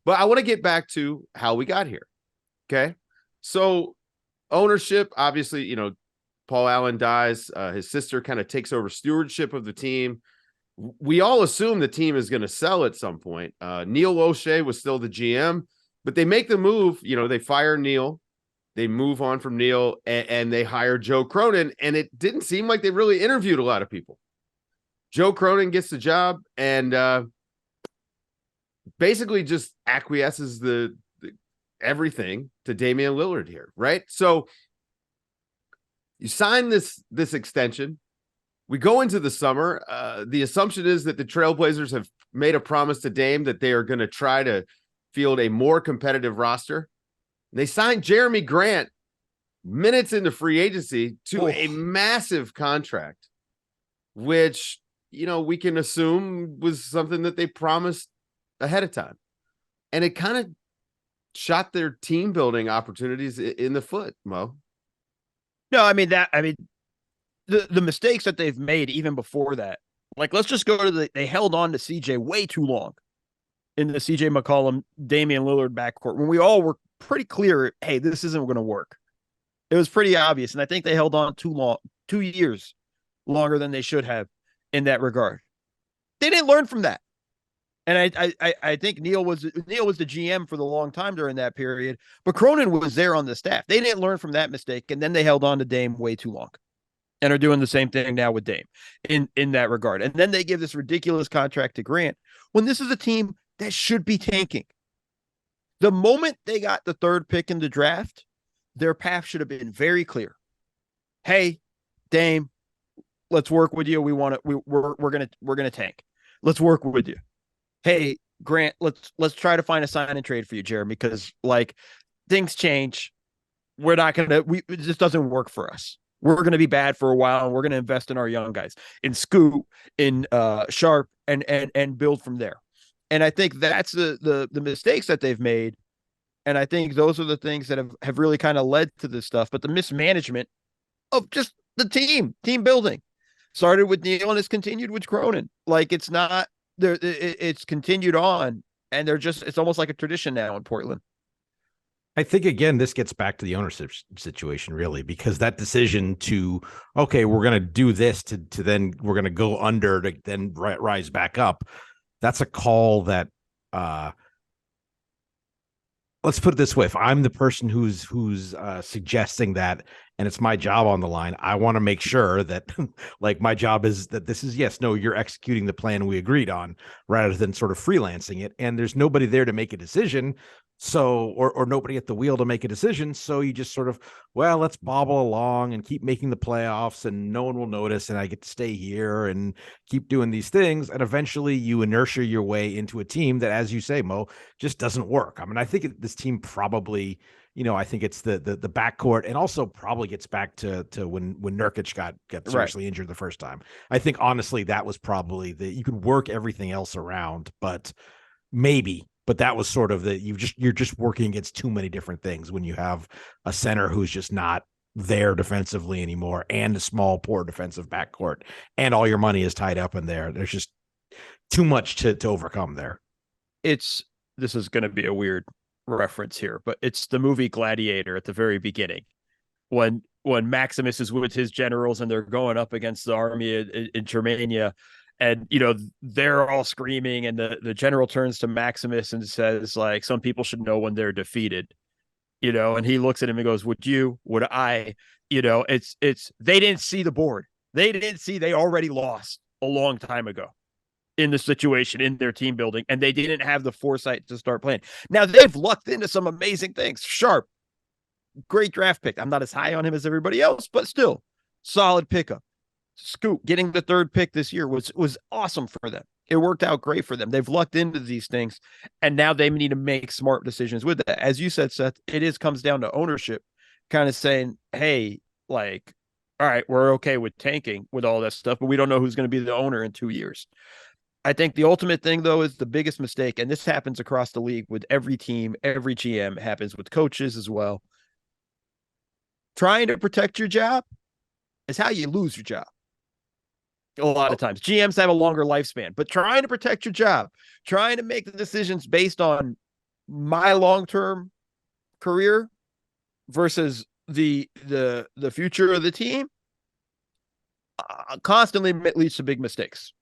But I want to get back to how we got here. Okay. So ownership, obviously, Paul Allen dies. His sister kind of takes over stewardship of the team. We all assume the team is going to sell at some point. Neil O'Shea was still the GM, but they make the move. They fire Neil. They move on from Neil and they hire Joe Cronin. And it didn't seem like they really interviewed a lot of people. Joe Cronin gets the job and basically just acquiesces the everything to Damian Lillard here, right? So you sign this extension. We go into the summer. The assumption is that the Trailblazers have made a promise to Dame that they are going to try to field a more competitive roster. They signed Jeremy Grant minutes into free agency to a massive contract, which, we can assume was something that they promised ahead of time. And it kind of shot their team building opportunities in the foot, Mo. No, the mistakes that they've made even before that, like, let's just go to they held on to CJ way too long in the CJ McCollum, Damian Lillard backcourt when we all were pretty clear, hey, this isn't going to work. It was pretty obvious. And I think they held on too long, 2 years longer than they should have in that regard. They didn't learn from that. And I think Neil was the GM for the long time during that period, but Cronin was there on the staff. They didn't learn from that mistake, and then they held on to Dame way too long, and are doing the same thing now with Dame in that regard. And then they give this ridiculous contract to Grant when this is a team that should be tanking. The moment they got the third pick in the draft, their path should have been very clear. Hey, Dame, let's work with you. We're gonna tank. Let's work with you. Hey, Grant, let's try to find a sign and trade for you, Jeremy, because things change. It just doesn't work for us. We're gonna be bad for a while, and we're gonna invest in our young guys, in Scoot, in Sharp, and build from there. And I think that's the mistakes that they've made. And I think those are the things that have really kind of led to this stuff. But the mismanagement of just the team building started with Neil and it's continued with Cronin. It's not there. It's continued on, and it's almost like a tradition now in Portland. I think, again, this gets back to the ownership situation, really, because that decision to, okay, we're going to do this to then we're going to go under to then rise back up. That's a call that, let's put it this way. If I'm the person who's suggesting that, and it's my job on the line, I want to make sure that my job is that this is, yes, no, you're executing the plan we agreed on rather than sort of freelancing it. And there's nobody there to make a decision. So, or nobody at the wheel to make a decision. So you just sort of, well, let's bobble along and keep making the playoffs and no one will notice. And I get to stay here and keep doing these things. And eventually you inertia your way into a team that, as you say, Mo, just doesn't work. I think this team probably, I think it's the backcourt, and also probably gets back to when Nurkic got seriously injured the first time. I think, honestly, that was probably you could work everything else around, but that was sort of you're just working against too many different things when you have a center who's just not there defensively anymore, and a small, poor defensive backcourt, and all your money is tied up in there. There's just too much to overcome there. This is going to be a weird reference here, but it's the movie Gladiator at the very beginning when Maximus is with his generals and they're going up against the army in Germania. And, they're all screaming, and the general turns to Maximus and says, some people should know when they're defeated, and he looks at him and goes, would I, they didn't see the board. They already lost a long time ago in the situation, in their team building, and they didn't have the foresight to start playing. Now they've lucked into some amazing things. Sharp, great draft pick. I'm not as high on him as everybody else, but still solid pickup. Scoot getting the third pick this year was awesome for them. It worked out great for them. They've lucked into these things, and now they need to make smart decisions with that. As you said, Seth, comes down to ownership, kind of saying, hey, all right, we're okay with tanking with all that stuff, but we don't know who's going to be the owner in 2 years. I think the ultimate thing, though, is the biggest mistake, and this happens across the league with every team, every GM, happens with coaches as well. Trying to protect your job is how you lose your job. A lot of times GMs have a longer lifespan, but trying to protect your job, trying to make the decisions based on my long-term career versus the future of the team, constantly leads to big mistakes.